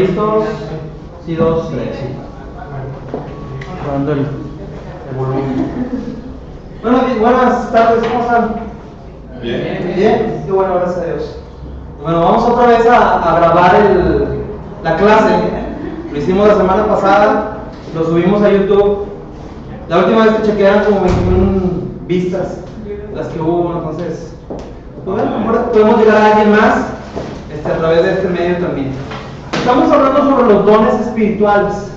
¿listos? Sí, 2, 3. Dando el volumen. Bueno, buenas tardes, ¿cómo están? Bien. Bien, qué bueno, gracias a Dios. Bueno, vamos otra vez a grabar la clase. Lo hicimos la semana pasada, lo subimos a YouTube. La última vez que chequeé eran como 21 vistas las que hubo, entonces pues bueno, ahora podemos llegar a alguien más a través de este medio también. Estamos hablando sobre los dones espirituales.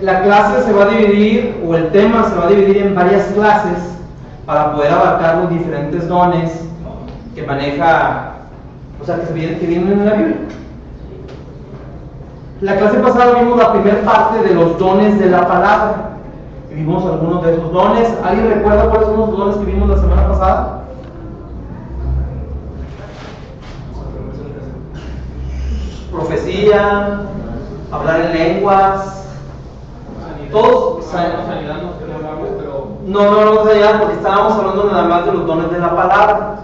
La clase se va a dividir, o el tema se va a dividir en varias clases para poder abarcar los diferentes dones que maneja, o sea, que vienen en la Biblia. La clase pasada vimos la primera parte de los dones de la palabra. Vimos algunos de esos dones. ¿Alguien recuerda cuáles son los dones que vimos la semana pasada? Profecía, hablar en lenguas, todos. No vamos a llegar porque estábamos hablando nada más de los dones de la palabra.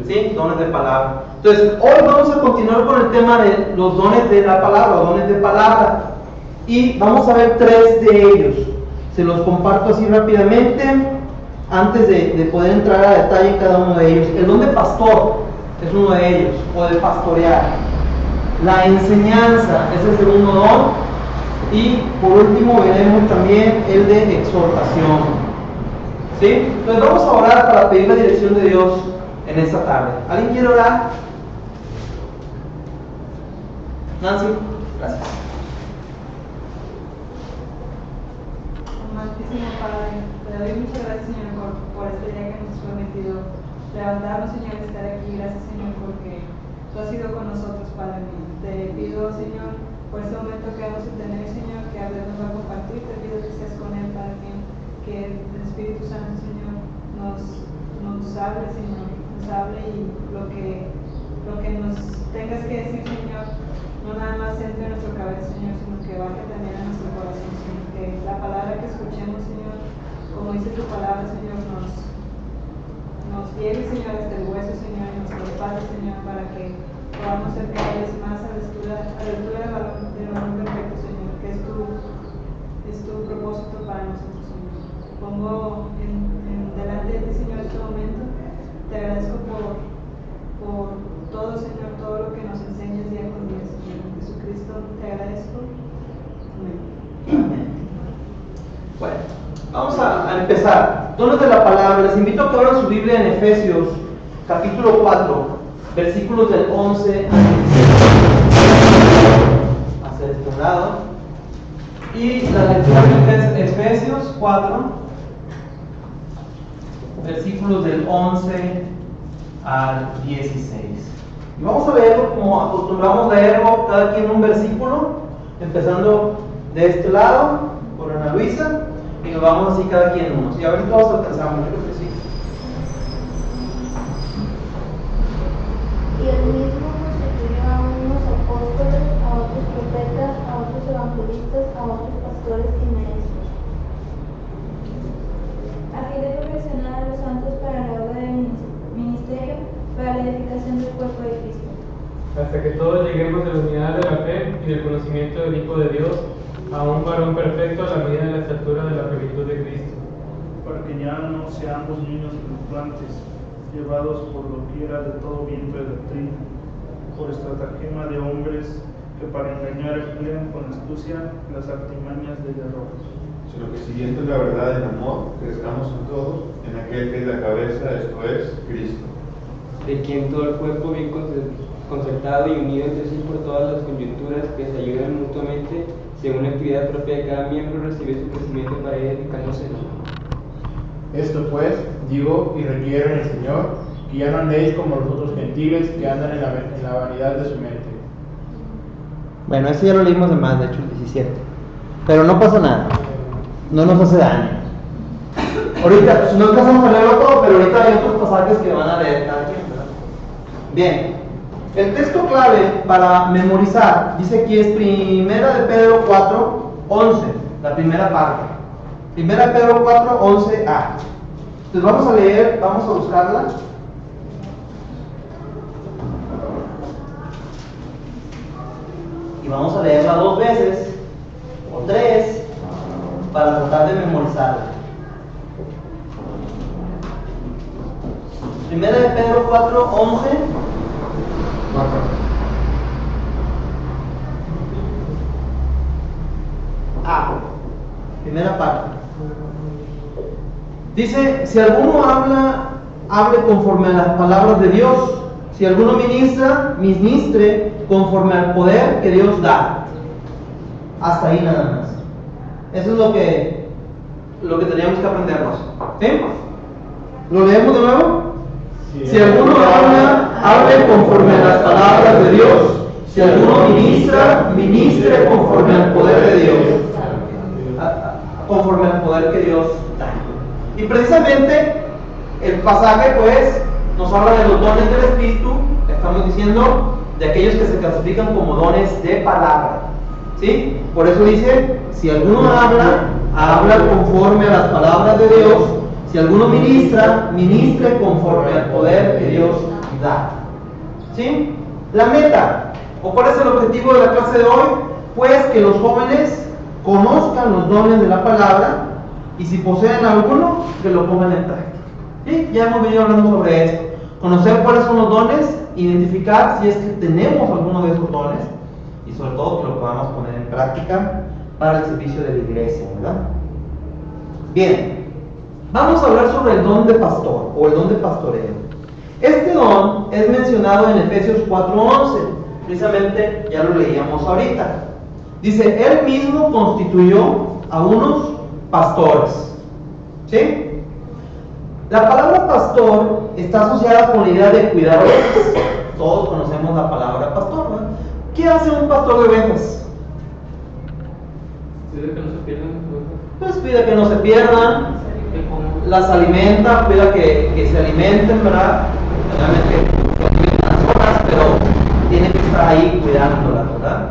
¿Sí? Dones de palabra. Entonces, hoy vamos a continuar con el tema de los dones de la palabra, o dones de palabra. Y vamos a ver 3 de ellos. Se los comparto así rápidamente, antes de poder entrar a detalle en cada uno de ellos. El don de pastor es uno de ellos, o de pastorear. La enseñanza es el segundo don. Y por último veremos también el de exhortación. ¿Sí? Entonces vamos a orar para pedir la dirección de Dios en esta tarde. ¿Alguien quiere orar? Nancy, gracias. Amantísimo Padre, te doy muchas gracias, Señor, por este día que nos has prometido levantarnos, Señor, y estar aquí. Gracias, Señor, porque tú has sido con nosotros, Padre mío. Te pido, Señor, por este momento que vamos a tener, Señor, que Abel nos va a compartir. Te pido que seas con él, Padre mío, que el Espíritu Santo, Señor, nos hable, Señor, nos hable, y lo que nos tengas que decir, Señor, no nada más entre en nuestra cabeza, Señor, sino que baje también a nuestro corazón, Señor. Que la palabra que escuchemos, Señor, como dice tu palabra, Señor, nos llegue, Señor, hasta el hueso, Señor, y nos prepare, Señor, para que podamos ser cada vez más a la altura del valor perfecto, Señor, que es tu propósito para nosotros, Señor. Pongo delante de ti, Señor, este momento. Te agradezco por todo, Señor, todo lo que nos enseñas día con día, Señor. En Jesucristo te agradezco. Amén. Bueno, vamos a empezar. Dones de la palabra. Les invito a que abran su Biblia en Efesios, capítulo 4, versículos del 11 al 16. Hacia este lado. Y la lectura es Efesios 4, versículos del 11 al 16. Y vamos a leerlo como acostumbramos leerlo, cada quien un versículo, empezando de este lado, por Ana Luisa, y nos vamos así cada quien uno. Y a ver si todos alcanzamos, yo creo que sí. Y el mismo constituyó a unos apóstoles, a otros profetas, a otros evangelistas, a otros pastores y maestros, a fin de perfeccionar a los santos para la obra del ministerio, para la edificación del cuerpo de Cristo, hasta que todos lleguemos a la unidad de la fe y del conocimiento del Hijo de Dios, a un varón perfecto a la medida de la estatura de la plenitud de Cristo. Para que ya no seamos niños fluctuantes, llevados por doquiera de todo viento de doctrina, por estratagema de hombres que para engañar emplean con astucia las artimañas del error. Sino que siguiendo la verdad en amor, crezcamos en todo, en aquel que es la cabeza, esto es, Cristo. De quien todo el cuerpo bien concertado y unido entre sí por todas las coyunturas que se ayudan mutuamente, según la actividad propia de cada miembro, recibe su crecimiento para ir edificándose en él. Esto pues, digo y requiero en el Señor, que ya no andéis como los otros gentiles que andan en la vanidad de su mente. Bueno, ese ya lo leímos de más, de hecho el 17. Pero no pasa nada, no nos hace daño. Ahorita, pues no alcanzamos a leerlo todo, pero ahorita hay otros pasajes que van a leer cada quien, ¿verdad? Bien, el texto clave para memorizar, dice aquí, es 1 de Pedro 4, 11, la primera parte. 1 de Pedro 4, 11a. Entonces vamos a leer, vamos a buscarla. y vamos a leerla 2 veces o 3 para tratar de memorizarla. Primera de Pedro 4:11. Primera parte. Dice, si alguno hable conforme a las palabras de Dios. Si alguno ministre conforme al poder que Dios da. Hasta ahí nada más. Eso es lo que teníamos que aprendernos. ¿Sí? ¿Lo leemos de nuevo? Sí. Si alguno hable conforme a las palabras de Dios. Si alguno ministre conforme al poder de Dios. Conforme al poder que Dios da. Y precisamente el pasaje pues nos habla de los dones del Espíritu. Estamos diciendo de aquellos que se clasifican como dones de palabra. ¿Sí? Por eso dice, si alguno habla conforme a las palabras de Dios. Si alguno ministre conforme al poder que Dios da. ¿Sí? La meta, o cuál es el objetivo de la clase de hoy, pues que los jóvenes conozcan los dones de la palabra y si poseen alguno, que lo pongan en práctica. ¿Sí? Ya hemos venido hablando sobre esto. Conocer cuáles son los dones, identificar si es que tenemos alguno de esos dones y sobre todo que lo podamos poner en práctica para el servicio de la iglesia, ¿verdad? Bien, vamos a hablar sobre el don de pastor o el don de pastoreo. Este don es mencionado en Efesios 4:11, precisamente ya lo leíamos ahorita. Dice, Él mismo constituyó a unos pastores. ¿Sí? La palabra pastor está asociada con la idea de cuidar ovejas. Todos conocemos la palabra pastor, ¿no? ¿Qué hace un pastor de ovejas? Cuida que no se pierdan. Pues cuida que no se pierdan, las alimenta, cuida que se alimenten, ¿verdad? Realmente que alimentan las horas, pero tiene que estar ahí cuidándolas, ¿verdad?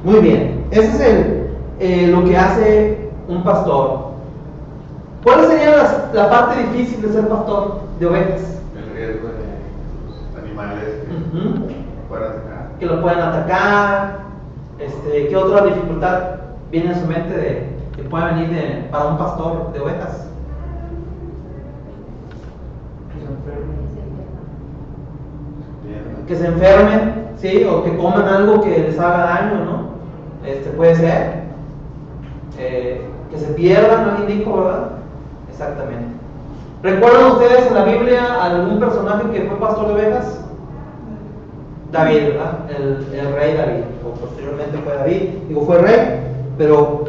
Muy bien, ese es lo que hace un pastor. ¿Cuál sería la parte difícil de ser pastor de ovejas? El riesgo de los animales que puedan atacar. Que lo puedan atacar. ¿Qué otra dificultad viene a su mente que pueda venir para un pastor de ovejas? Que se enfermen, ¿sí? O que coman algo que les haga daño, ¿no? Puede ser. Que se pierdan, alguien dijo, ¿verdad? Exactamente. ¿Recuerdan ustedes en la Biblia algún personaje que fue pastor de ovejas? David, ¿verdad? El rey David, o posteriormente fue David, fue rey, pero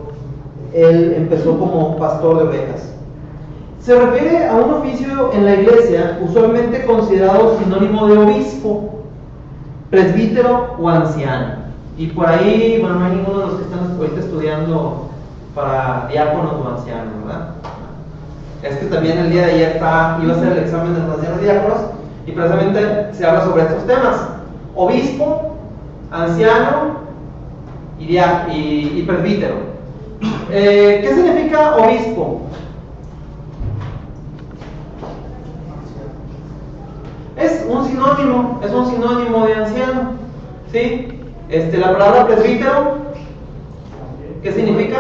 él empezó como pastor de ovejas. Se refiere a un oficio en la iglesia usualmente considerado sinónimo de obispo, presbítero o anciano. Y por ahí, bueno, no hay ninguno de los que están ahorita estudiando para diáconos o ancianos, ¿verdad? Es que también el día de ayer iba a ser el examen de los ancianos diáconos y precisamente se habla sobre estos temas: obispo, anciano y presbítero. ¿Qué significa obispo? Es un sinónimo de anciano, ¿sí? La palabra presbítero, ¿qué significa?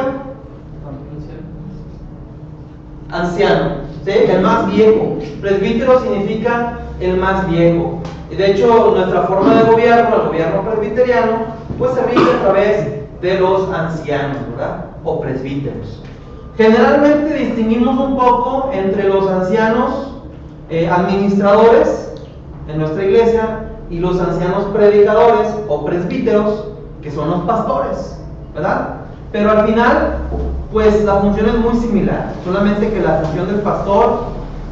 Anciano, ¿sí? El más viejo. Presbítero significa el más viejo. De hecho, nuestra forma de gobierno, el gobierno presbiteriano, pues se rige a través de los ancianos, ¿verdad? O presbíteros. Generalmente distinguimos un poco entre los ancianos administradores en nuestra iglesia y los ancianos predicadores o presbíteros, que son los pastores, ¿verdad? Pero al final, pues la función es muy similar, solamente que la función del pastor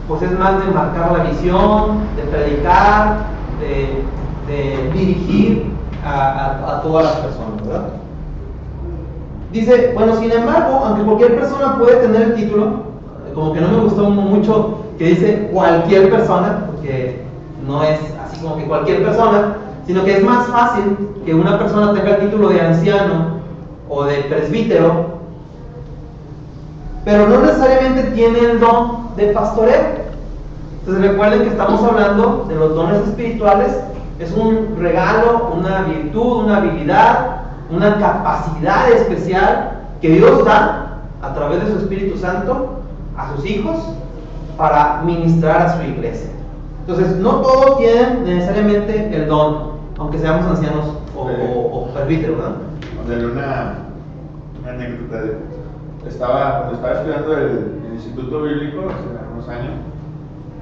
pues es más de marcar la visión, de predicar, de dirigir a todas las personas, ¿verdad? Dice, bueno, sin embargo, aunque cualquier persona puede tener el título, como que no me gustó mucho que dice cualquier persona, porque no es así como que cualquier persona, sino que es más fácil que una persona tenga el título de anciano o de presbítero, pero no necesariamente tiene el don de pastoreo. Entonces recuerden que estamos hablando de los dones espirituales Es un regalo, una virtud, una habilidad, una capacidad especial que Dios da a través de su Espíritu Santo a sus hijos para ministrar a su iglesia. Entonces, no todos tienen necesariamente el don, aunque seamos ancianos o presbíteros, ¿verdad? Una anécdota. Cuando estaba estudiando el Instituto Bíblico hace unos años,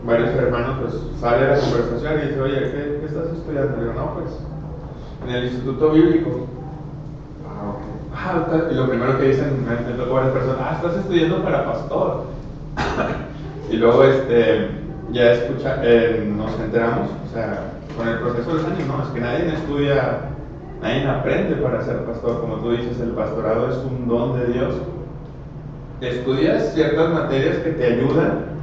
varios hermanos pues sale la conversación y dice, oye, ¿qué estás estudiando? Y digo, no, pues en el Instituto Bíblico. Y lo primero que dicen, me tocó varias personas, estás estudiando para pastor. Y luego ya nos enteramos, o sea, con el proceso de los años, no, es que nadie aprende para ser pastor. Como tú dices, el pastorado es un don de Dios. Estudias ciertas materias que te ayudan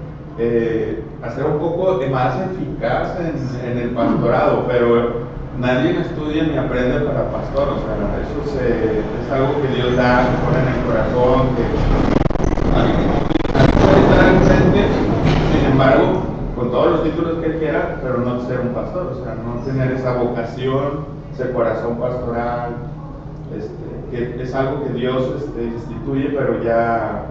a ser un poco más eficaz en el pastorado, pero nadie estudia ni aprende para pastor. O sea, eso es algo que Dios da, que pone en el corazón, que alguien puede estar al frente, sin embargo, con todos los títulos que él quiera, pero no ser un pastor, o sea, no tener esa vocación, ese corazón pastoral, que es algo que Dios instituye, pero ya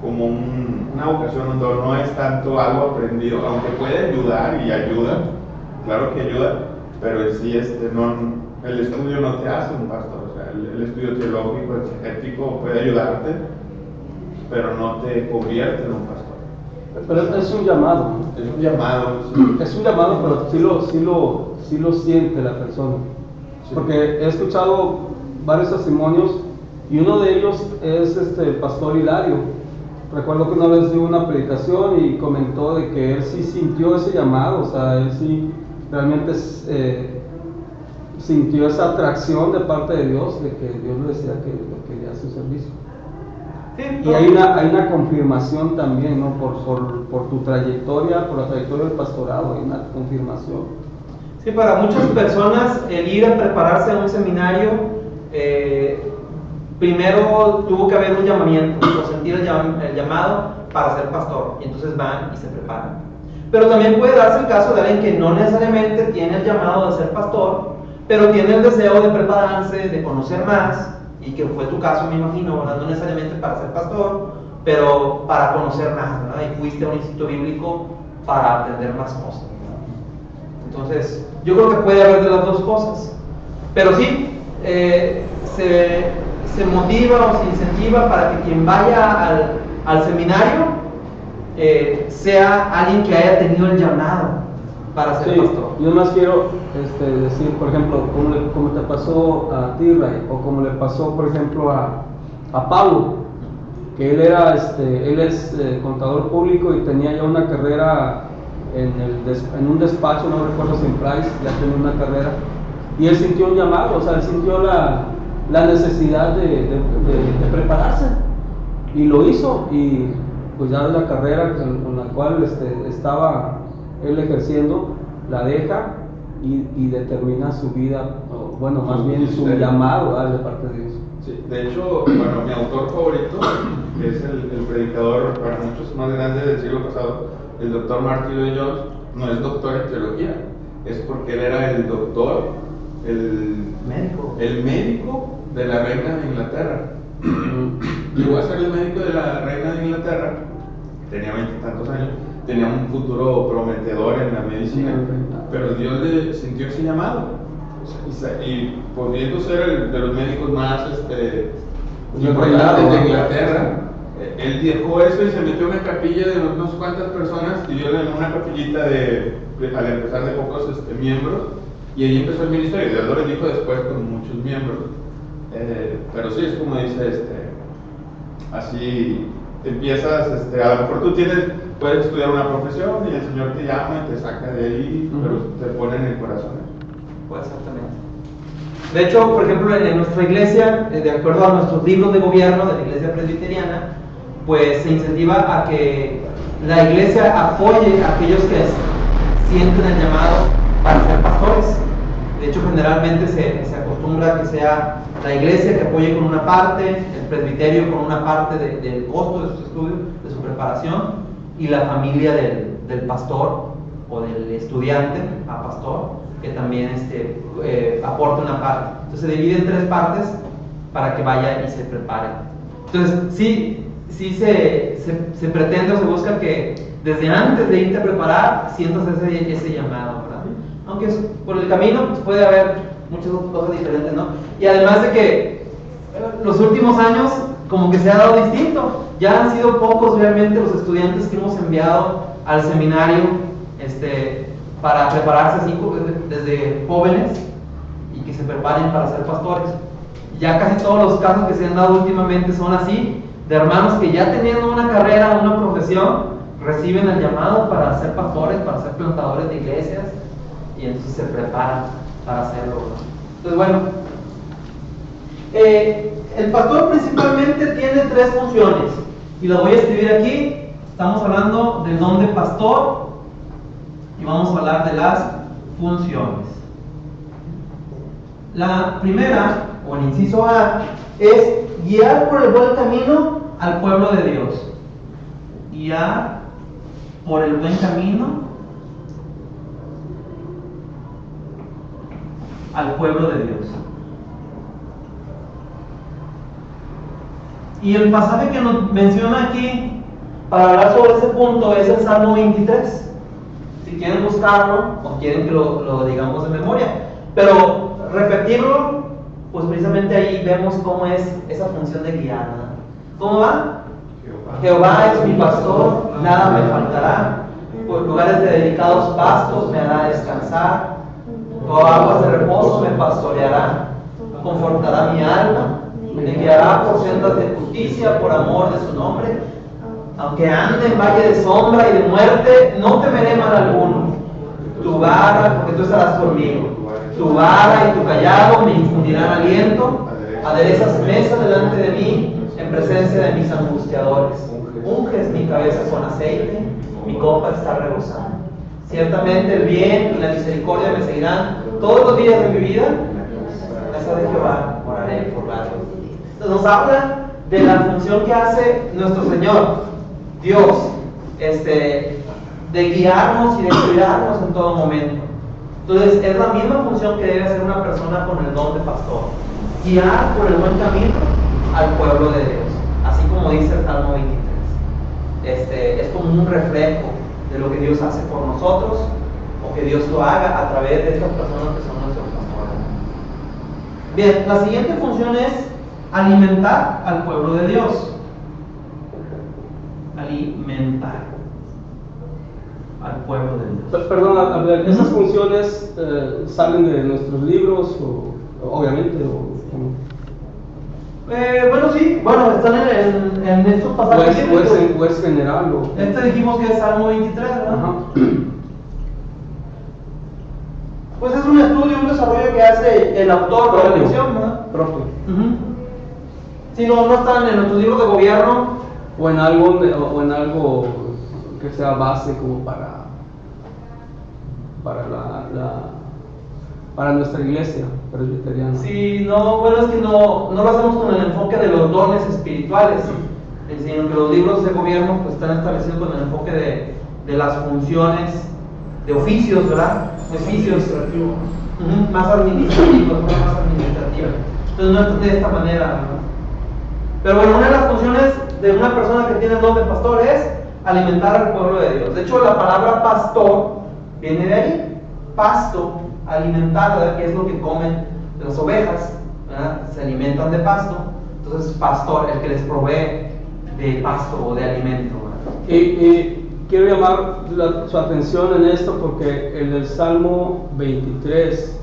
como una vocación, un don, no es tanto algo aprendido, aunque puede ayudar y ayuda, claro que ayuda, pero en sí el estudio no te hace un pastor. O sea, el estudio teológico, exegético puede ayudarte, pero no te convierte en un pastor. Pero es un llamado. Es un llamado. Sí. Es un llamado, pero sí lo siente la persona. Sí. Porque he escuchado varios testimonios y uno de ellos es el pastor Hilario. Recuerdo que una vez dio una predicación y comentó de que él sí sintió ese llamado, o sea, él sí realmente sintió esa atracción de parte de Dios, de que Dios le decía que quería su servicio. Sí, y hay una confirmación también, ¿no? Por tu trayectoria, por la trayectoria del pastorado, hay una confirmación. Sí, para muchas personas el ir a prepararse a un seminario, primero tuvo que haber un llamamiento, o sentir el llamado para ser pastor, y entonces van y se preparan. Pero también puede darse el caso de alguien que no necesariamente tiene el llamado de ser pastor, pero tiene el deseo de prepararse, de conocer más, y que fue tu caso, me imagino, ¿verdad? No necesariamente para ser pastor, pero para conocer más, ¿verdad? Y fuiste a un instituto bíblico para aprender más cosas, ¿verdad? Entonces, yo creo que puede haber de las dos cosas, pero sí, se motiva o se incentiva para que quien vaya al seminario sea alguien que haya tenido el llamado para ser pastor. Yo más quiero decir, por ejemplo, como te pasó a ti, Ray, o como le pasó, por ejemplo, a Pablo, que él es contador público y tenía ya una carrera en un despacho, no recuerdo si en Price, ya tenía una carrera, y él sintió un llamado, o sea, él sintió la necesidad de prepararse, y lo hizo, y pues ya la carrera con la cual estaba él ejerciendo, la deja y determina su vida, o bueno, más bien su llamado de parte de Dios. Sí, de hecho, bueno, mi autor favorito, que es el predicador para muchos más grande del siglo pasado, el doctor Martin Lloyd Jones, no es doctor en teología, es porque él era el doctor, el médico de la reina de Inglaterra. Llegó a ser el médico de la reina de Inglaterra, tenía 20 y tantos años, tenía un futuro prometedor en la medicina, pero Dios le sintió ese llamado, y pudiendo ser de los médicos más importantes de Inglaterra, él dejó eso y se metió en una capilla de unas cuantas personas, y dio en una capillita al empezar de pocos miembros, y ahí empezó el ministerio. Dios lo bendijo después con muchos miembros, pero sí, es como dice, así empiezas, a lo mejor tú puedes estudiar una profesión y el Señor te llama y te saca de ahí, pero te pone en el corazón. Pues exactamente. De hecho, por ejemplo, en nuestra iglesia, de acuerdo a nuestros libros de gobierno de la iglesia presbiteriana, pues se incentiva a que la iglesia apoye a aquellos que sienten el llamado para ser pastores. De hecho, generalmente se acostumbra a que sea la iglesia que apoye con una parte, el presbiterio con una parte del costo de sus estudios, de su preparación, y la familia del pastor o del estudiante a pastor, que también aporte una parte. Entonces se divide en 3 partes para que vaya y se prepare. Entonces sí se pretende o se busca que desde antes de irte a preparar sientas ese llamado, ¿verdad? Aunque por el camino pues, puede haber muchas otras cosas diferentes, ¿no? Y además de que los últimos años como que se ha dado distinto. Ya han sido pocos realmente los estudiantes que hemos enviado al seminario para prepararse así desde jóvenes y que se preparen para ser pastores. Ya casi todos los casos que se han dado últimamente son así, de hermanos que ya teniendo una carrera, una profesión, reciben el llamado para ser pastores, para ser plantadores de iglesias, y entonces se preparan para hacerlo, ¿no? Entonces, bueno, el pastor principalmente tiene 3 funciones, y las voy a escribir aquí. Estamos hablando del don de pastor, y vamos a hablar de las funciones. La primera, o el inciso A, es guiar por el buen camino al pueblo de Dios. Guiar por el buen camino al pueblo de Dios. Y el pasaje que nos menciona aquí para hablar sobre ese punto es el Salmo 23. Si quieren buscarlo o quieren que lo digamos de memoria, pero repetirlo, pues precisamente ahí vemos cómo es esa función de guiar, ¿verdad? ¿Cómo va? Jehová es mi pastor, nada me faltará. Por lugares de delicados pastos me hará descansar. Por aguas de reposo me pastoreará. Confortará mi alma. Me guiará por sendas de justicia, por amor de su nombre. Aunque ande en valle de sombra y de muerte, no temeré mal alguno. Tu vara, porque tú estarás conmigo. Tu vara y tu callado me infundirán aliento. Aderezas mesa delante de mí, en presencia de mis angustiadores. Unges mi cabeza con aceite, mi copa está rebosando. Ciertamente el bien y la misericordia me seguirán todos los días de mi vida. Casa de Jehová moraré por largo. Entonces nos habla de la función que hace nuestro Señor, Dios, de guiarnos y de cuidarnos en todo momento. Entonces es la misma función que debe hacer una persona con el don de pastor: guiar por el buen camino al pueblo de Dios, así como dice el Salmo 23. Es como un reflejo de lo que Dios hace por nosotros, o que Dios lo haga a través de estas personas que son nuestros pastores. Bien, la siguiente función es alimentar al pueblo de Dios. Alimentar al pueblo de Dios. Perdón, Abel, ¿esas funciones salen de nuestros libros, obviamente, bueno, sí, están en estos pasajes. O es general. Dijimos que es Salmo 23, ¿verdad? Ajá. Pues es un estudio, un desarrollo que hace el autor de la lección, ¿verdad? Propio. Si no están en nuestros libros de gobierno. O en algo que sea base como para nuestra iglesia presbiteriana. Sí, es que no lo hacemos con el enfoque de los dones espirituales, sino que los libros de gobierno pues están establecidos con el enfoque de las funciones, de oficios, ¿verdad? Oficios más administrativos, más administrativas. Entonces no es de esta manera, ¿verdad? Pero bueno, una de las funciones de una persona que tiene el don de pastor es alimentar al pueblo de Dios. De hecho, la palabra pastor viene de ahí. Pasto, alimentar, ¿verdad? Que es lo que comen las ovejas, ¿verdad? Se alimentan de pasto. Entonces, pastor, el que les provee de pasto o de alimento, ¿verdad? Y quiero llamar su atención en esto porque en el Salmo 23,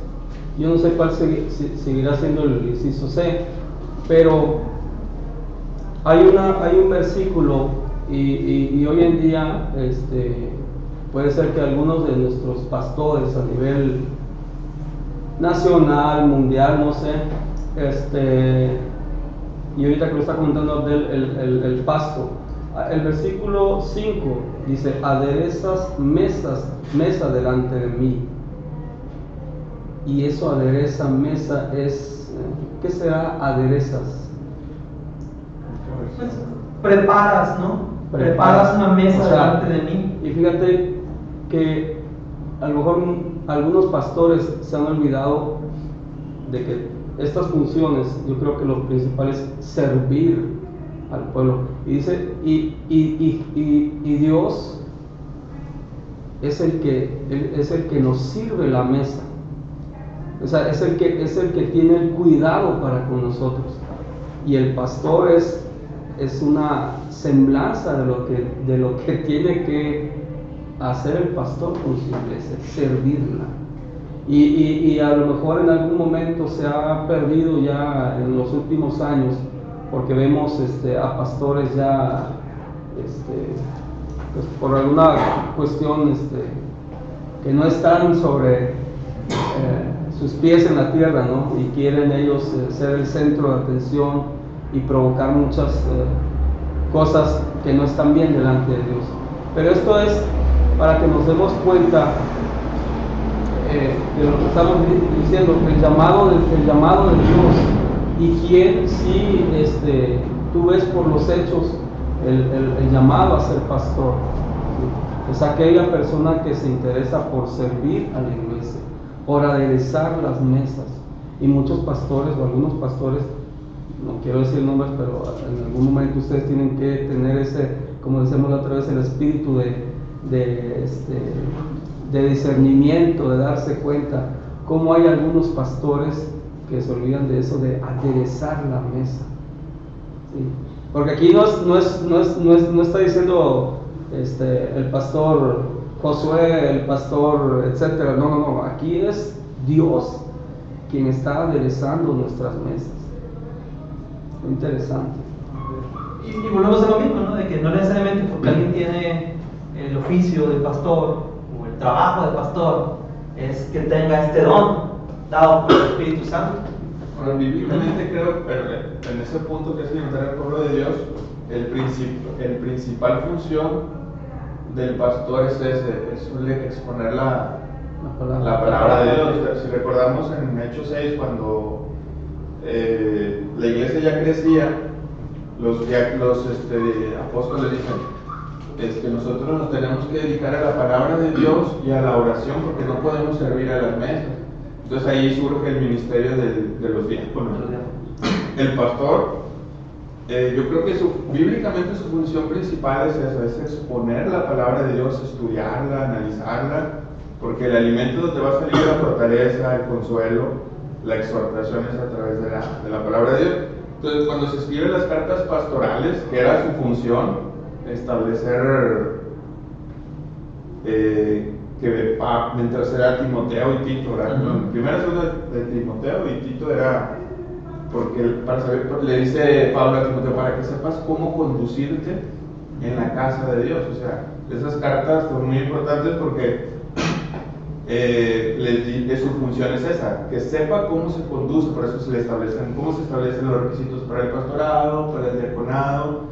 yo no sé cuál seguirá siendo el inciso C, pero hay un versículo y hoy en día puede ser que algunos de nuestros pastores a nivel nacional, mundial, no sé, y ahorita que lo está comentando el pasto, el versículo 5 dice: aderezas mesa delante de mí. Y eso, adereza mesa, ¿qué será aderezas? Pues, preparas, ¿no? Preparas una mesa delante de mí. Y fíjate que a lo mejor algunos pastores se han olvidado de que estas funciones, yo creo que lo principal es servir al pueblo. Y dice, y Dios es el que nos sirve la mesa. O sea, es el que tiene el cuidado para con nosotros. Y el pastor es una semblanza de lo que tiene que hacer el pastor con su iglesia, servirla. Y a lo mejor en algún momento se ha perdido ya en los últimos años, porque vemos a pastores ya pues por alguna cuestión que no están sobre sus pies en la tierra, ¿no? Y quieren ellos ser el centro de atención y provocar muchas cosas que no están bien delante de Dios. Pero esto es para que nos demos cuenta de lo que estamos diciendo, el llamado de Dios, y quién, si tú ves por los hechos el llamado a ser pastor, ¿sí? Es aquella persona que se interesa por servir a la iglesia, por aderezar las mesas. Y muchos pastores, o algunos pastores, no quiero decir nombres, pero en algún momento ustedes tienen que tener ese, como decíamos la otra vez, el espíritu de discernimiento, de darse cuenta cómo hay algunos pastores que se olvidan de eso, de aderezar la mesa, ¿sí? Porque aquí no está diciendo el pastor Josué, el pastor, etcétera. No, aquí es Dios quien está aderezando nuestras mesas. Muy interesante. Y volvemos a lo mismo, ¿no? De que no necesariamente porque alguien tiene el oficio de pastor o el trabajo de pastor es que tenga este don dado por el Espíritu Santo. Bueno, bíblicamente creo, pero en ese punto que es alimentar al pueblo de Dios, el principal función del pastor es exponer la palabra de Dios. Si recordamos en Hechos 6, cuando la iglesia ya crecía, los apóstoles dicen, nosotros nos tenemos que dedicar a la palabra de Dios y a la oración, porque no podemos servir a las mesas. Entonces ahí surge el ministerio de los diáconos. El pastor, yo creo que bíblicamente su función principal es eso, es exponer la palabra de Dios, estudiarla, analizarla, porque el alimento donde va a salir la fortaleza, el consuelo, la exhortación es a través de la palabra de Dios. Entonces, cuando se escriben las cartas pastorales, que era su función, establecer que mientras era Timoteo y Tito, primero de Timoteo y Tito era porque para saber, le dice Pablo a Timoteo, para que sepas cómo conducirte en la casa de Dios. O sea, esas cartas son muy importantes porque su función es esa, que sepa cómo se conduce. Por eso cómo se establecen los requisitos para el pastorado, para el diaconado.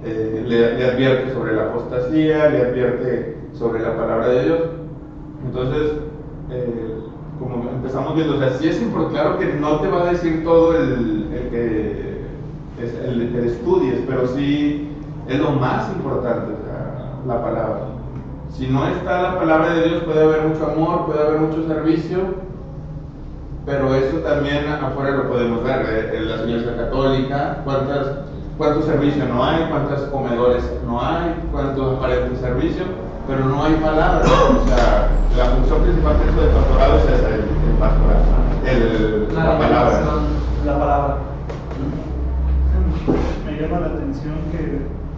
Le advierte sobre la apostasía, le advierte sobre la palabra de Dios. Entonces, como empezamos viendo, o sea, sí es importante, claro que no te va a decir todo el que estudies, pero sí es lo más importante, o sea, la palabra. Si no está la palabra de Dios, puede haber mucho amor, puede haber mucho servicio, pero eso también afuera lo podemos ver. En la Iglesia Católica, cuánto servicio no hay, cuántos comedores no hay, cuántos aparentes servicios, pero no hay palabra. O sea, la función principal del pastorado es esa, el pastorado, la palabra. La palabra. Me llama la atención que,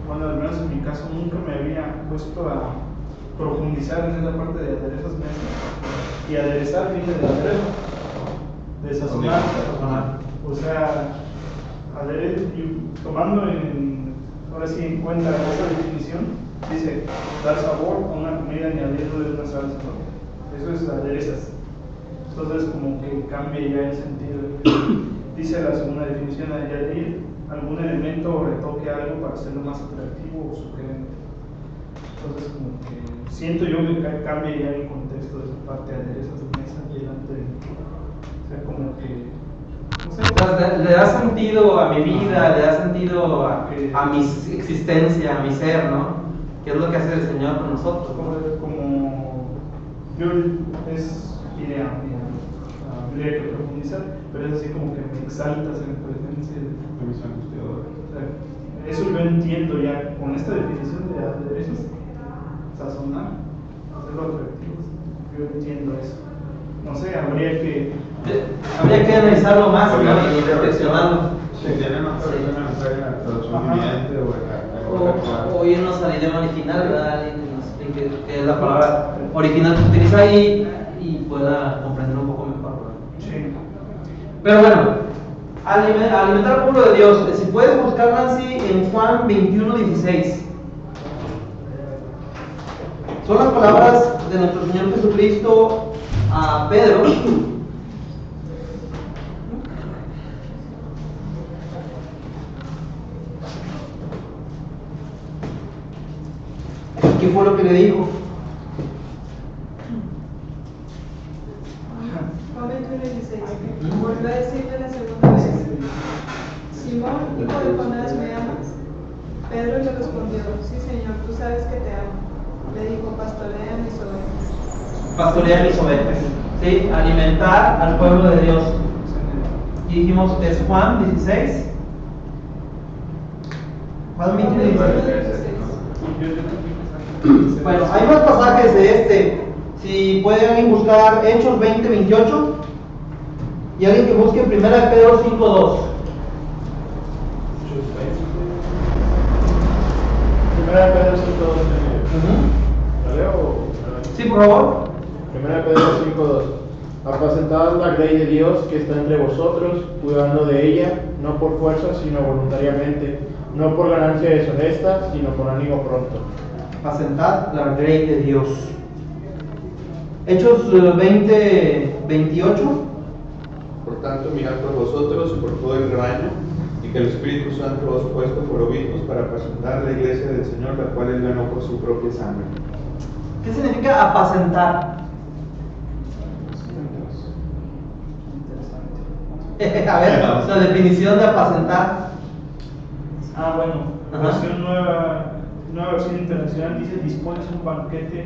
bueno, al menos en mi caso nunca me había puesto a profundizar en esa parte de aderezas mesas. Y aderezar viene del aderezo, de sazonar. O sea, tomando ahora sí en cuenta esa definición, dice dar sabor a una comida añadiendo una salsa, ¿no? Eso es aderezas. Entonces como que cambia ya el sentido. Dice la segunda definición, añadir algún elemento o retoque a algo para hacerlo más atractivo o sugerente. Entonces como que siento yo que cambia ya el contexto de esa parte de aderezas de mesa delante de mí. O sea, como que no sé. Le da sentido a mi vida, le da sentido a mi existencia, a mi ser, ¿no? ¿Qué es lo que hace el Señor con nosotros? Como Yo es idea, habría que profundizar, pero es así como que me exaltas en presencia de Mis angustiadores. o sea, eso yo entiendo ya con esta definición de aderezos, sazonar, hacerlo atractivo. Yo entiendo eso. No sé, habría que analizarlo más, ¿no? Y reflexionarlo. Si tienen otra versión a mejor en la traducción viviente o en la actual. O irnos al idioma original, ¿verdad? Alguien que nos explique qué es la palabra original que utiliza ahí y pueda comprender un poco mejor, ¿verdad? sí. Pero bueno, alimentar al pueblo de Dios. Si puedes buscar, Nancy, en Juan 21:16. Son las palabras de nuestro Señor Jesucristo a Pedro. ¿Qué fue lo que le dijo? Juan 21:16. Volvió a decirle la segunda vez: Simón, hijo de Jonás, ¿me amas? Pedro le respondió: Sí, Señor, tú sabes que te amo. Le dijo: pastorea mis ovejas. Pastorear mis ovejas. ¿Sí? Alimentar al pueblo de Dios. Y dijimos, es Juan 16. Juan 21:16. Bueno, hay más pasajes de este. Si pueden buscar Hechos 20:28 y alguien que busque 1 Pedro 5:2. Primera de Pedro 5:2. ¿La leo o? Sí, por favor. Primera de Pedro 5:2. Apacentad la grey de Dios que está entre vosotros, cuidando de ella, no por fuerza, sino voluntariamente, no por ganancia deshonesta, sino con ánimo pronto. Apacentad la grey de Dios. Hechos 20:28. Por tanto, mirad por vosotros y por todo el rebaño, y que el Espíritu Santo os ha puesto por obispos para apacentar la iglesia del Señor, la cual él ganó por su propia sangre. ¿Qué significa apacentar? A ver, la definición de apacentar. Bueno, Ajá. versión nueva versión internacional dice: dispones un banquete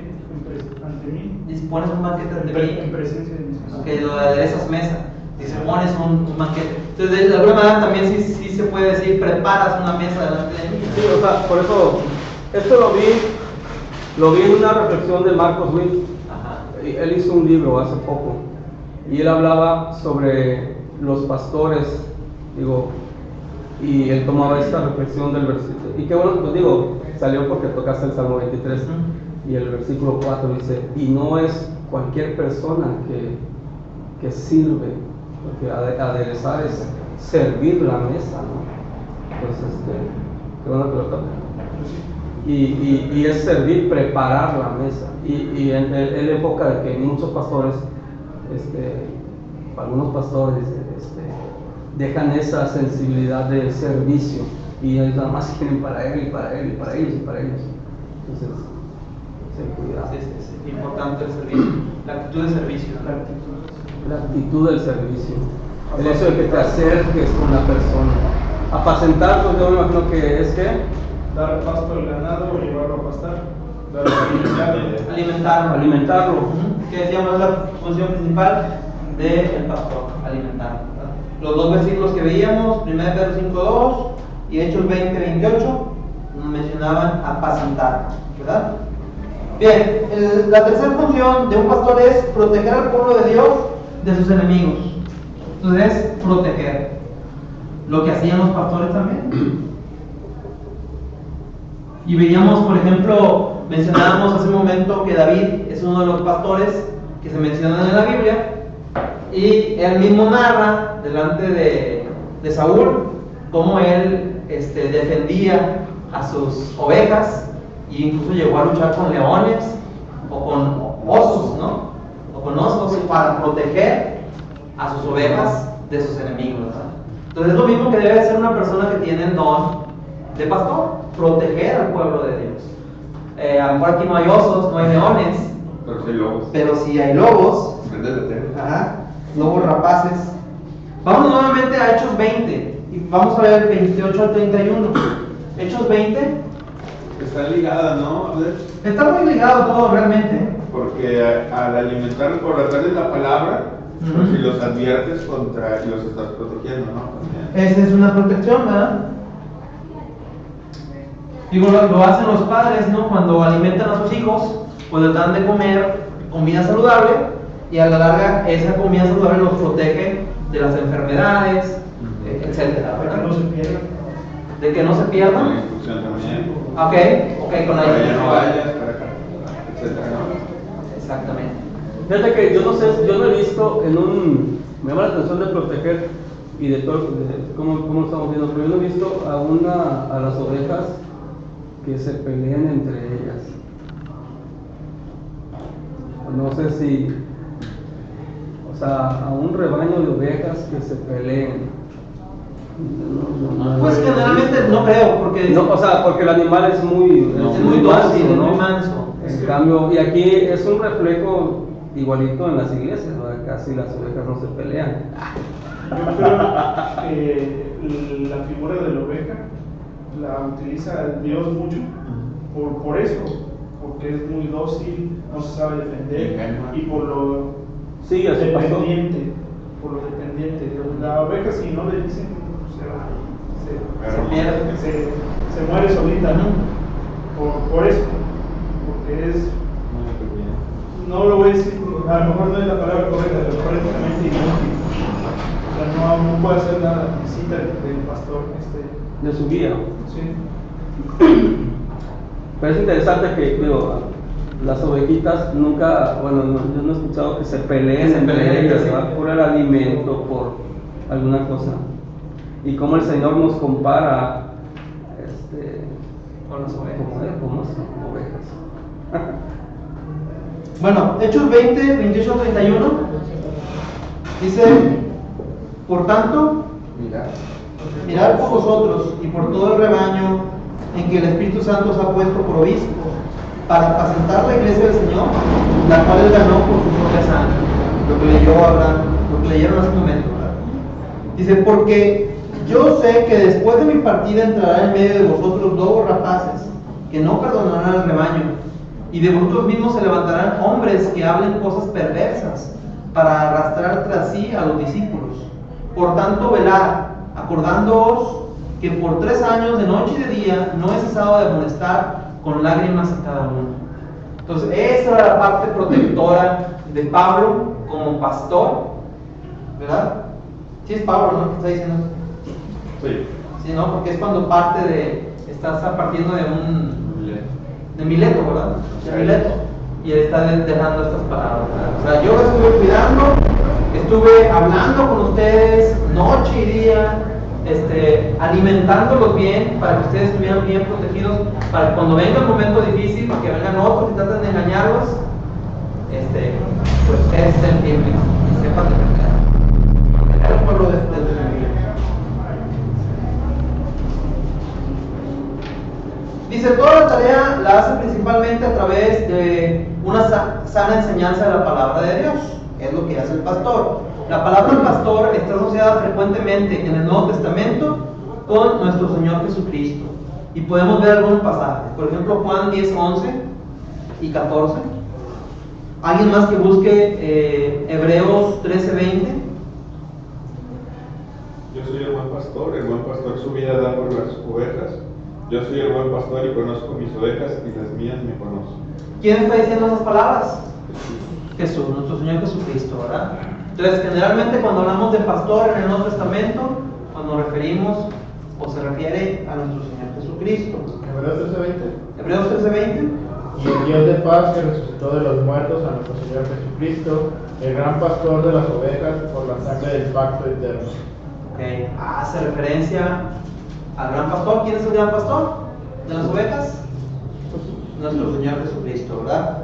ante mí. Dispones un banquete ante En mí. presencia de mis hijos. Ok, lo aderezas mesa. Dispones un banquete. Entonces, de alguna manera también sí se puede decir: preparas una mesa delante de mí. Sí, o sea, por eso, esto lo vi en una reflexión de Marcos Witt. Ajá. Él hizo un libro hace poco y él hablaba sobre los pastores, y él tomaba esta reflexión del versículo. Y qué bueno, pues salió porque tocaste el Salmo 23 y el versículo 4 dice: y no es cualquier persona que sirve, porque aderezar es servir la mesa, ¿no? Entonces, qué bueno que lo tocan. Y es servir, preparar la mesa. Y él enfoca de que muchos pastores, algunos pastores, dejan esa sensibilidad de servicio y nada más quieren para él y para él y para ellos y para ellos. Entonces, ten cuidado. Es importante el servicio, la actitud de servicio. La actitud del servicio, el hecho de que te acerques con la persona. Apacentar, pues yo me imagino que es que Dar pasto al ganado o llevarlo a pastar. Alimentarlo. Que decíamos es la función principal del pastor, alimentarlo. ¿Verdad? Los dos versículos que veíamos, 1 Pedro 5:2 y Hechos 20:28, nos mencionaban apacentar, ¿verdad? Bien, la tercera función de un pastor es proteger al pueblo de Dios de sus enemigos. Entonces, es proteger. Lo que hacían los pastores también. Y veíamos, por ejemplo, mencionábamos hace un momento que David es uno de los pastores que se mencionan en la Biblia, y él mismo narra delante de Saúl cómo él defendía a sus ovejas e incluso llegó a luchar con leones o con osos, ¿no? O con osos para proteger a sus ovejas de sus enemigos, ¿verdad? Entonces es lo mismo que debe ser una persona que tiene el don de pastor, proteger al pueblo de Dios. A lo mejor aquí no hay osos, no hay leones, Pero sí lobos. pero sí hay lobos. Ajá. Lobos rapaces. Vamos nuevamente a Hechos 20 y vamos a ver 28 al 31. Hechos 20. Está ligada, ¿no? Está muy ligado todo realmente. Porque al alimentarlos por darles la palabra, pues si los adviertes contra y los estás protegiendo, ¿no? También. Esa es una protección, ¿verdad? Digo, lo hacen los padres, ¿no? Cuando alimentan a sus hijos, pues les dan de comer comida saludable y a la larga esa comida saludable los protege de las enfermedades, etcétera, Para ¿verdad? que no se pierdan. De que no se Con la pierdan. instrucción también. Ok, con la Para allá no instrucción. vayas, para acá, etcétera, ¿no? Exactamente. Fíjate que yo no sé, yo no he visto me llama la atención de proteger y de todo, cómo lo estamos viendo, pero yo no he visto a las ovejas que se peleen entre ellas. No sé si, o sea, a un rebaño de ovejas que se peleen. Pues generalmente no creo, porque No, o sea, porque el animal es muy dócil, es ¿no? muy manso. En cambio, y aquí es un reflejo igualito en las iglesias, ¿verdad? Casi las ovejas no se pelean. Yo creo que la figura de la oveja la utiliza Dios mucho por eso, porque es muy dócil, no se sabe defender y por lo Sí, así pasó. dependiente, La oveja si no le dicen Se pierde. se muere solita, ¿no? Por eso, porque es, no lo voy a decir, a lo mejor no es la palabra correcta, pero prácticamente inútil. O sea, no puede hacer nada, necesita del pastor De su guía. sí. Pero es interesante que, digo, las ovejitas nunca, bueno, yo no he escuchado que se peleen Que se entre peleen, ellas, sí. ¿verdad? Por el alimento, por alguna cosa. Y cómo el Señor nos compara Con las ovejas. como ovejas. Bueno, Hechos 20, 28 31 dice, por tanto, mirad por vosotros y por todo el rebaño en que el Espíritu Santo os ha puesto por obispos, para apacentar la iglesia del Señor, la cual él ganó por su propia sangre. Lo que leyó Abraham, lo que leyeron hace un momento, ¿verdad? Dice, porque yo sé que después de mi partida entrará en medio de vosotros lobos rapaces, que no perdonarán al rebaño, y de vosotros mismos se levantarán hombres que hablen cosas perversas, para arrastrar tras sí a los discípulos. Por tanto, velad, acordándoos que por 3 años, de noche y de día, no he cesado de amonestar con lágrimas a cada uno. Entonces, esa era la parte protectora de Pablo como pastor, ¿verdad? Sí es Pablo, ¿no? ¿Qué está diciendo? Sí. Sí, ¿no? Porque es cuando parte estás partiendo de Mileto, ¿verdad? De Mileto. Y él está dejando estas palabras, ¿verdad? O sea, yo los estuve cuidando, estuve hablando con ustedes noche y día, alimentándolos bien para que ustedes estuvieran bien protegidos, para que cuando venga el momento difícil, que vengan otros que traten de engañarlos, pues ustedes estén firmes y sepan defender el pueblo de Dios. Dice, toda la tarea la hace principalmente a través de una sana enseñanza de la palabra de Dios, que es lo que hace el pastor. La palabra pastor está asociada frecuentemente en el Nuevo Testamento con nuestro Señor Jesucristo. Y podemos ver algunos pasajes. Por ejemplo, Juan 10, 11 y 14. Alguien más que busque Hebreos 13, 20. Yo soy el buen pastor su vida da por las ovejas. Yo soy el buen pastor y conozco mis ovejas y las mías me conocen. ¿Quién está diciendo esas palabras? Jesús, nuestro Señor Jesucristo, ¿verdad? Entonces, generalmente cuando hablamos de pastor en el Nuevo Testamento, cuando nos referimos o se refiere a nuestro Señor Jesucristo. Hebreos 13:20. Hebreos 13:20. Y el Dios de paz que resucitó de los muertos a nuestro Señor Jesucristo, el gran pastor de las ovejas por la sangre del pacto eterno. Okay. Hace referencia al gran pastor. ¿Quién es el gran pastor de las ovejas? Nuestro Señor Jesucristo, ¿verdad?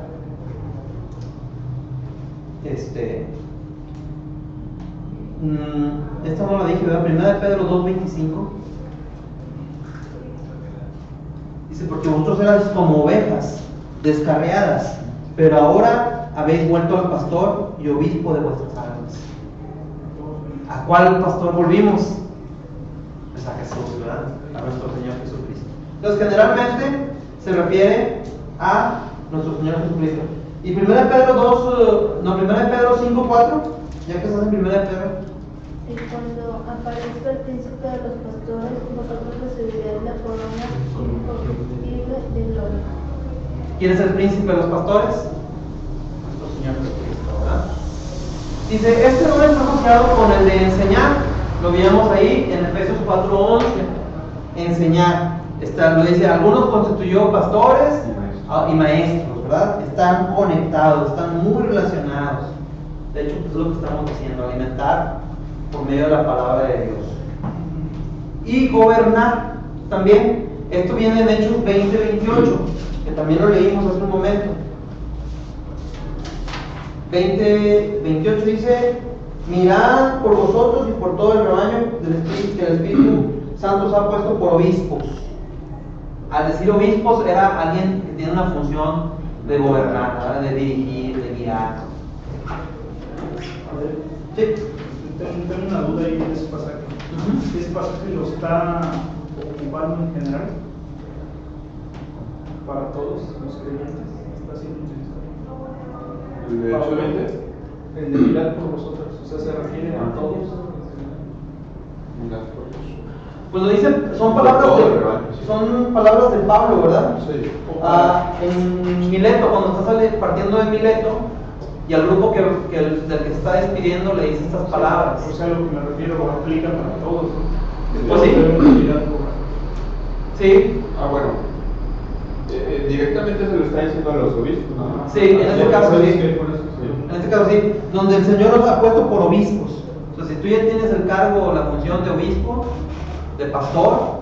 Esta no la dije, ¿verdad? Primera de Pedro 2:25. Dice, porque vosotros erais como ovejas descarriadas, pero ahora habéis vuelto al pastor y obispo de vuestras almas. ¿A cuál pastor volvimos? Pues a Jesús, ¿verdad? A nuestro Señor Jesucristo. Entonces, generalmente se refiere a nuestro Señor Jesucristo. Y 1 Pedro 2, no, 1 Pedro 5, 4, ya que estás en 1 Pedro. Y cuando aparezca el príncipe de los pastores, vosotros recibiréis la corona incorruptible de gloria. ¿Quién es el príncipe de los pastores? Nuestro Señor Jesucristo. ¿Verdad? Dice, este don está asociado con el de enseñar. Lo veíamos ahí en Efesios 4:11. Enseñar. Lo dice, algunos constituyó pastores y maestros, ¿verdad? Están conectados, están muy relacionados. De hecho, pues es lo que estamos diciendo, alimentar por medio de la palabra de Dios. Y gobernar también. Esto viene en Hechos 20:28, que también lo leímos hace un momento. 20:28 dice, mirad por vosotros y por todo el rebaño del Espíritu, que el Espíritu Santo os ha puesto por obispos. Al decir obispos era alguien que tiene una función de gobernar, ¿verdad? De dirigir, de guiar. A ver, Sí. tengo una duda ahí en ese pasaje. ¿Ese pasaje lo está ocupando en general? Para todos los creyentes. ¿Está siendo utilizado? ¿El de Hechos 20? El de mirar por vosotros. O sea, se refiere a todos. Pues lo dice, son palabras de Pablo, ¿verdad? Sí. En Mileto, cuando está partiendo de Mileto, y al grupo del que se está despidiendo le dice estas palabras. O sea, lo que me refiero aplica para todos. Pues sí. Sí. Bueno. Directamente se lo está diciendo a los obispos, ¿no? Sí, en este caso sí. En este caso sí, donde el Señor los ha puesto por obispos. O sea, si tú ya tienes el cargo o la función de obispo, de pastor,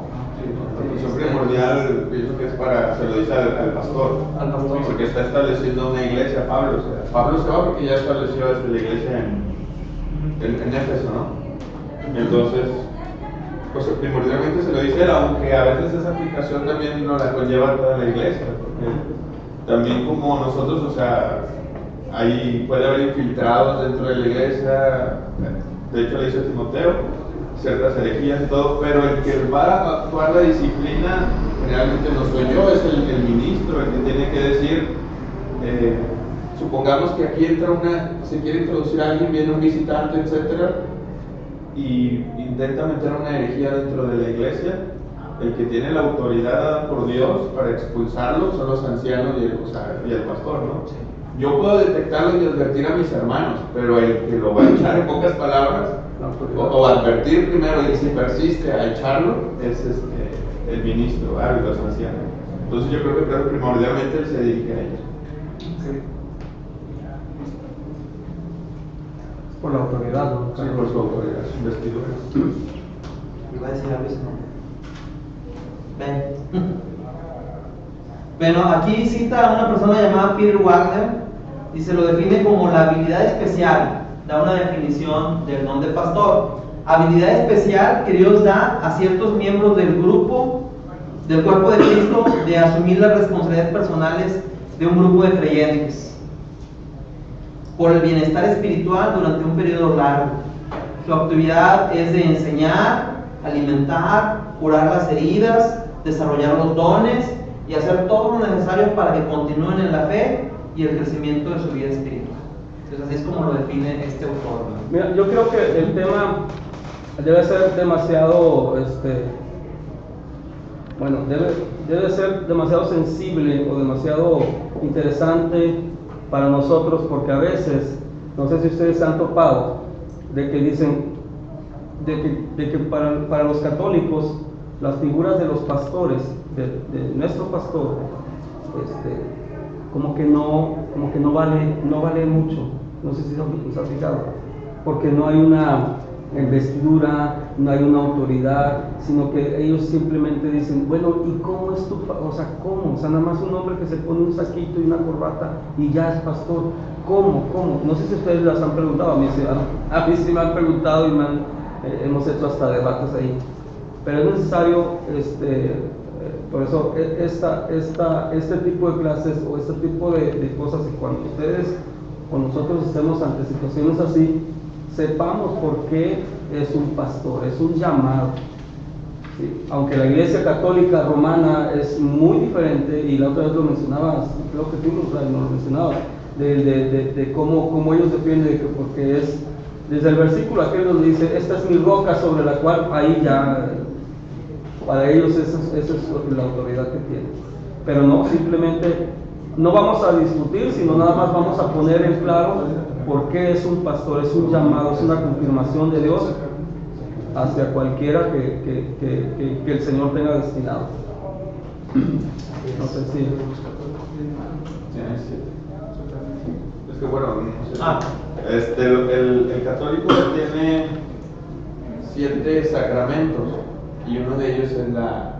La función primordial, pienso que es se lo dice al pastor. Al pastor. Porque está estableciendo una iglesia, Pablo. O sea, Pablo se va porque ya estableció la iglesia en Éfeso, ¿no? Entonces, pues primordialmente se lo dice él, aunque a veces esa aplicación también no la conlleva toda la iglesia. Porque también como nosotros, o sea, ahí puede haber infiltrados dentro de la iglesia. De hecho, le dice a Timoteo ciertas herejías y todo, pero el que va a actuar la disciplina realmente no soy yo, es el ministro el que tiene que decir, supongamos que aquí se quiere introducir a alguien, viene un visitante, etcétera, y intenta meter una herejía dentro de la iglesia. El que tiene la autoridad dada por Dios para expulsarlo son los ancianos y el pastor, ¿no? Yo puedo detectarlo y advertir a mis hermanos, pero el que lo va a echar, en pocas palabras, o advertir primero y si persiste a echarlo, es el ministro, los ancianos. Entonces yo creo que primordialmente él se dirige a ellos. Sí. Por la autoridad, ¿no? Sí, por su autoridad, su vestidura. Iba a decir algo, no. Ven. Bueno, aquí cita a una persona llamada Peter Wagner y se lo define como la habilidad especial. Da una definición del don de pastor. Habilidad especial que Dios da a ciertos miembros del grupo, del cuerpo de Cristo, de asumir las responsabilidades personales de un grupo de creyentes por el bienestar espiritual durante un periodo largo. Su actividad es de enseñar, alimentar, curar las heridas, desarrollar los dones y hacer todo lo necesario para que continúen en la fe y el crecimiento de su vida espiritual. Entonces así es como lo define este autor, ¿no? Mira, yo creo que el tema debe ser demasiado, debe ser demasiado sensible o demasiado interesante para nosotros, porque a veces, no sé si ustedes se han topado, de que dicen, de que para los católicos, las figuras de los pastores, de nuestro pastor, como que no vale mucho. No sé si se ha fijado, porque no hay una investidura, no hay una autoridad, sino que ellos simplemente dicen, bueno, ¿y cómo es tu o sea, cómo? O sea, nada más un hombre que se pone un saquito y una corbata y ya es pastor. ¿Cómo? No sé si ustedes las han preguntado, a mí sí me han preguntado y hemos hecho hasta debates ahí. Pero es necesario, por eso, este tipo de clases o este tipo de cosas, y cuando ustedes o nosotros estemos ante situaciones así, sepamos por qué es un pastor, es un llamado. ¿Sí? Aunque la Iglesia Católica Romana es muy diferente, y la otra vez lo mencionabas, creo que tú no lo mencionabas, de cómo ellos defienden, porque es desde el versículo aquel donde dice, esta es mi roca sobre la cual, ahí ya, para ellos esa es la autoridad que tienen. Pero no, simplemente no vamos a discutir, sino nada más vamos a poner en claro por qué es un pastor, es un llamado, es una confirmación de Dios hacia cualquiera que el Señor tenga destinado. No sé si... Es que bueno, no sé. El católico tiene 7 sacramentos y uno de ellos es la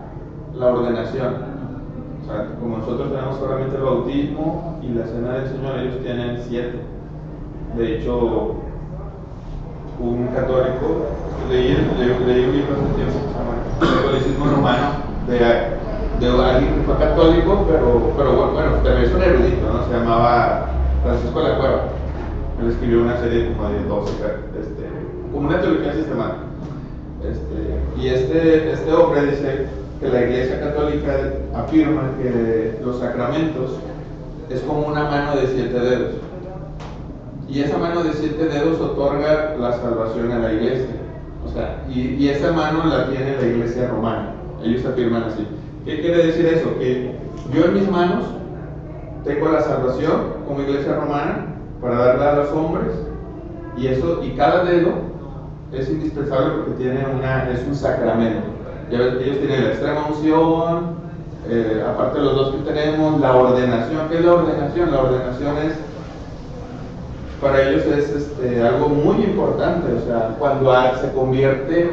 ordenación. O sea, como nosotros tenemos solamente el bautismo y la cena del Señor, ellos tienen 7. De hecho, un católico, leí un libro hace tiempo que se llama El Catolicismo Romano, de alguien que fue católico, pero bueno, pero es un erudito, ¿no? Se llamaba Francisco de la Cueva. Él escribió una serie como de 12, como una teología sistemática. Y este hombre dice que la Iglesia Católica afirma que los sacramentos es como una mano de 7 dedos. Y esa mano de 7 dedos otorga la salvación a la Iglesia. O sea, y esa mano la tiene la Iglesia Romana. Ellos afirman así. ¿Qué quiere decir eso? Que yo en mis manos tengo la salvación como Iglesia Romana para darla a los hombres, y cada dedo es indispensable porque es un sacramento. Ellos tienen la extrema unción, aparte de los 2 que tenemos, la ordenación. ¿Qué es la ordenación? La ordenación para ellos es algo muy importante. O sea, cuando se convierte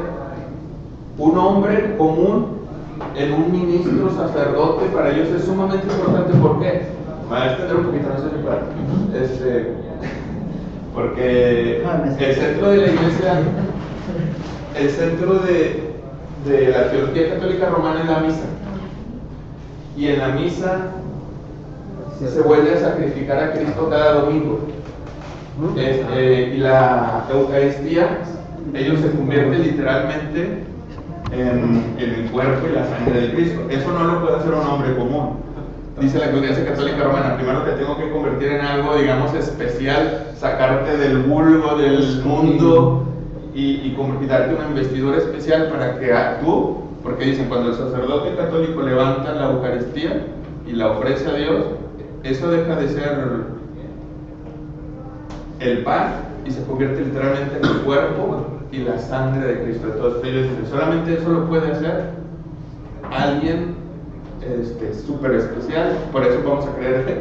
un hombre común en un ministro sacerdote, para ellos es sumamente importante. ¿Por qué? Va a extender un poquito, no sé si para. Porque el centro de la Iglesia, el centro de la teología católica romana es la misa. Y en la misa se vuelve a sacrificar a Cristo cada domingo. Y la Eucaristía, ellos se convierten literalmente en el cuerpo y la sangre de Cristo. Eso no lo puede hacer un hombre común. Dice la Iglesia Católica Romana, primero te tengo que convertir en algo, digamos, especial, sacarte del vulgo, del mundo y darte una investidura especial para que tú, porque dicen, cuando el sacerdote católico levanta la Eucaristía y la ofrece a Dios, eso deja de ser el pan y se convierte literalmente en el cuerpo y la sangre de Cristo. Entonces ellos dicen, solamente eso lo puede hacer alguien súper especial. Por eso vamos a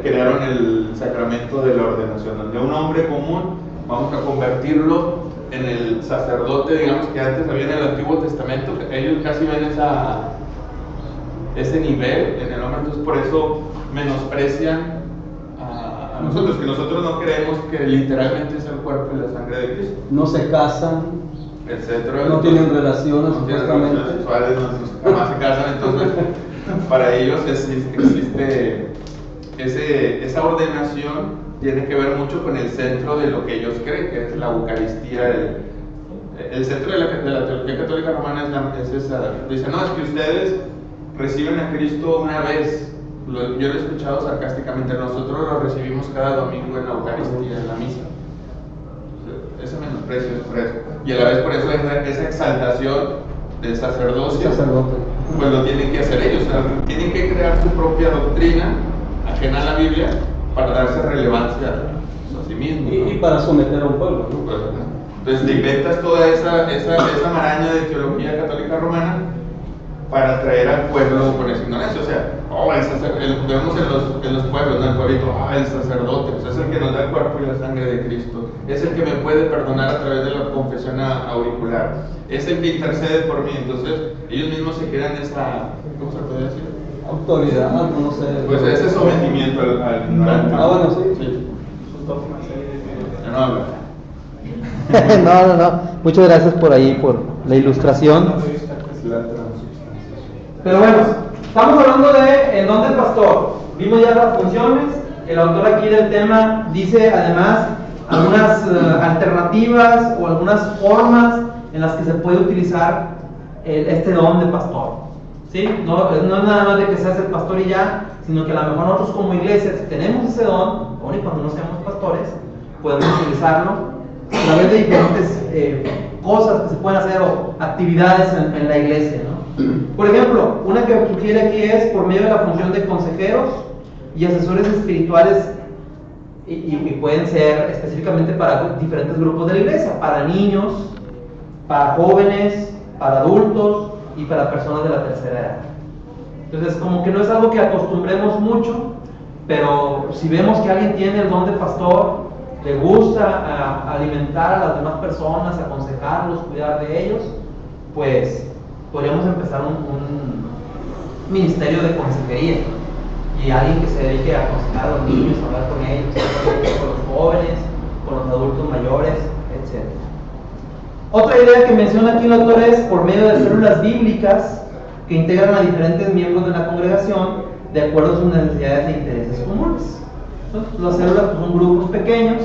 crearon el sacramento de la ordenación, donde un hombre común vamos a convertirlo en el sacerdote, digamos, que antes había en el Antiguo Testamento. Ellos casi ven ese nivel en el hombre. Entonces por eso menosprecian a nosotros, que nosotros no creemos que literalmente es el cuerpo y la sangre de Cristo. No se casan, etcétera, no tienen relaciones, no tienen relaciones sexuales, jamás se casan. Entonces para ellos existe esa ordenación, tiene que ver mucho con el centro de lo que ellos creen, que es la Eucaristía. El centro de la teología católica romana es esa. Dicen, no, es que ustedes reciben a Cristo una vez. Yo lo he escuchado sarcásticamente, nosotros lo recibimos cada domingo en la Eucaristía, en la misa. Ese menosprecio es fresco. Y a la vez por eso esa exaltación del sacerdocio, pues lo tienen que hacer ellos. O sea, tienen que crear su propia doctrina ajena a la Biblia para darse relevancia a sí mismos, ¿no? Y para someter a un pueblo, ¿no? Entonces te inventas toda esa maraña de teología católica romana para atraer al pueblo con esa ignorancia. O sea, vemos en los pueblos, ¿no? El pueblito, el sacerdote, pues es el que nos da el cuerpo y la sangre de Cristo, es el que me puede perdonar a través de la confesión auricular, es el que intercede por mí. Entonces ellos mismos se crean esta, ¿cómo se puede decir? Autoridad, no sé. Pues ese sometimiento al ignorante. Bueno, sí. No habla. No. Muchas gracias por la ilustración. Pero bueno, estamos hablando de el don del pastor. Vimos ya las funciones. El autor aquí del tema dice además algunas alternativas o algunas formas en las que se puede utilizar este don de pastor. ¿Sí? No es nada más de que seas el pastor y ya, sino que a lo mejor nosotros como iglesia, si tenemos ese don, aun y cuando no seamos pastores, podemos utilizarlo a través de diferentes cosas que se pueden hacer o actividades en la iglesia, ¿no? Por ejemplo, una que sugiere aquí es por medio de la función de consejeros y asesores espirituales y pueden ser específicamente para diferentes grupos de la iglesia, para niños, para jóvenes, para adultos y para personas de la tercera edad. Entonces, como que no es algo que acostumbremos mucho, pero si vemos que alguien tiene el don de pastor, le gusta alimentar a las demás personas, aconsejarlos, cuidar de ellos, pues podríamos empezar un ministerio de consejería y alguien que se dedique a aconsejar a los niños, a hablar con ellos, con los jóvenes, con los adultos mayores, etc. Otra idea que menciona aquí el autor es por medio de células bíblicas que integran a diferentes miembros de la congregación de acuerdo a sus necesidades e intereses comunes. Entonces, las células pues, son grupos pequeños.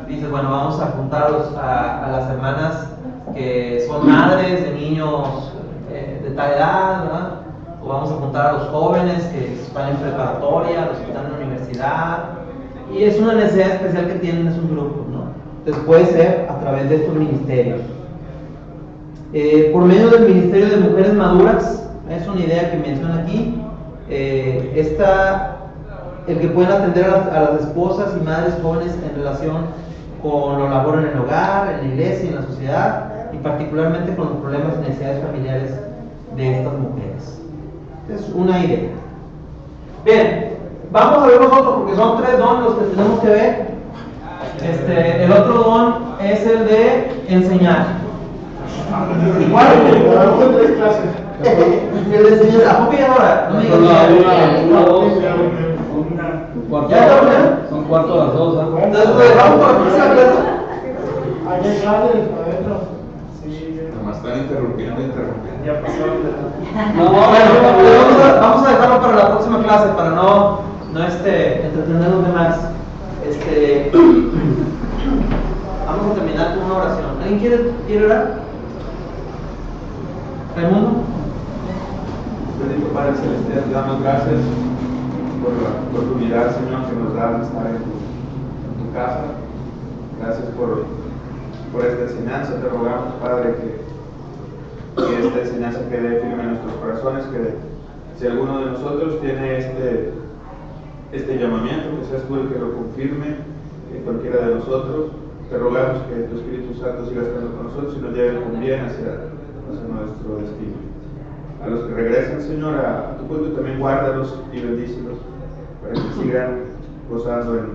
Dices, bueno, vamos a juntar a las hermanas que son madres de niños de tal edad, ¿verdad? O vamos a juntar a los jóvenes que están en preparatoria, los que están en la universidad. Y es una necesidad especial que tienen esos grupos, ¿no? Entonces puede ser a través de estos ministerios. Por medio del ministerio de mujeres maduras, es una idea que menciona aquí. El que pueden atender a las esposas y madres jóvenes en relación con la labor en el hogar, en la iglesia y en la sociedad, y particularmente con los problemas y necesidades familiares de estas mujeres. Es una idea. Bien, vamos a ver nosotros, porque son 3 dones los que tenemos que ver. El otro don es el de enseñar. Igual, 3 clases. El de enseñar, ¿a poco ya ahora? No me digas Son cuarto a las 2. Entonces, pues, vamos para la próxima clase. Hay clases adentro. Sí, Nomás están interrumpiendo. Ya pasaron de Vamos a dejarlo para la próxima clase para no entretenernos de más. Vamos a terminar con una oración. ¿Alguien quiere orar? ¿Raimundo? Bendito Padre Celestial, te damos gracias por la oportunidad, Señor, que nos das de estar en tu casa. Gracias por esta enseñanza. Te rogamos, Padre, que esta enseñanza quede firme en nuestros corazones, que si alguno de nosotros tiene este llamamiento, que seas tú el que lo confirme, que cualquiera de nosotros, te rogamos que tu Espíritu Santo siga estando con nosotros y nos lleve con bien hacia nuestro destino. A los que regresan, Señor, a tu pueblo también guárdalos y bendícelos para que sigan gozando en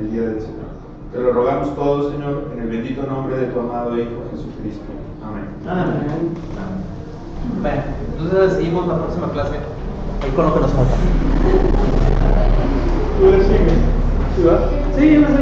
el día del Señor. Te lo rogamos todo, Señor, en el bendito nombre de tu amado Hijo Jesucristo. Amén. Amén. Bueno, entonces seguimos la próxima clase ahí con lo que nos falta.